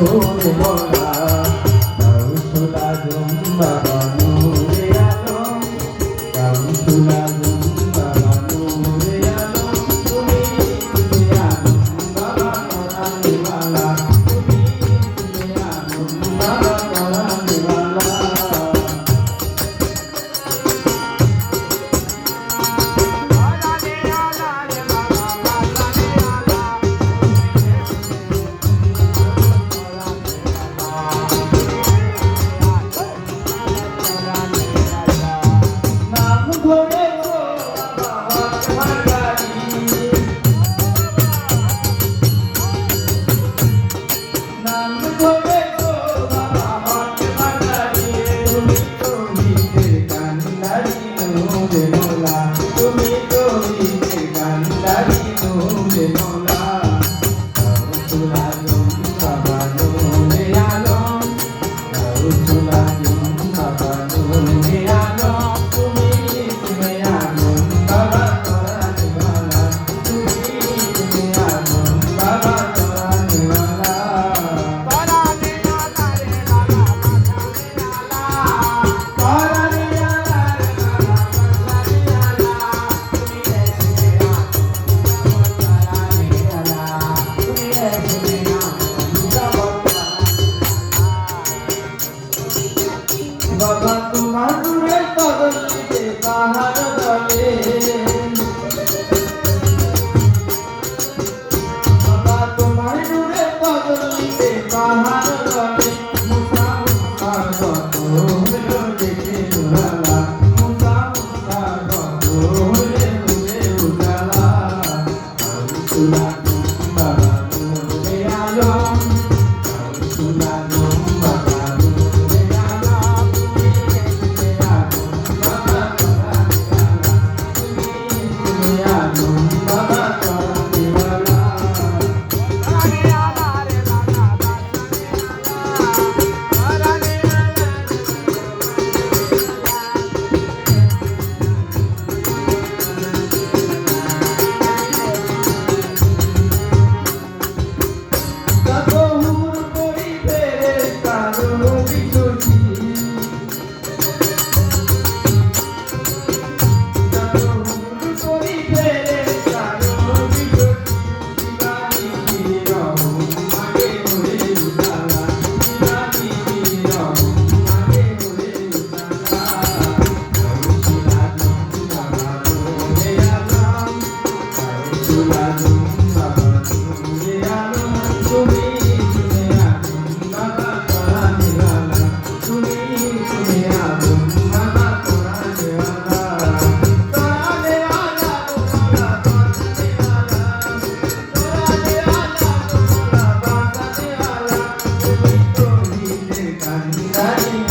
রে মোলা গাউসুল আজম বাবা নূরে আলম গাউসুল আজম বাবা নূরে আলম তুমি আলম বাবা করানিওয়ালা তুমি আলম বাবা করানিওয়ালা তুমি তো হিতে কান্দারি নূরে মোলা গাউসুল আজম বাবা নূরে আলম গাউসুল আজম বাবা নূরে আলম তুমি আলম বাবা করানিওয়ালা তুমি আলম বাবা করানিওয়ালা বাবা তোমার নূরের কদম নিতে পাহাড় বলে বাবা তোমার নূরের কদম নিতে পাহাড় বলে মুসা মুসা কত হলো দেখে উড়ালা মুসা মুসা কত হলে উড়ে উড়ালা গাউসুল আজম বাবা নূরে আলম গাউসুল আজম বাবা নূরে আলম Dari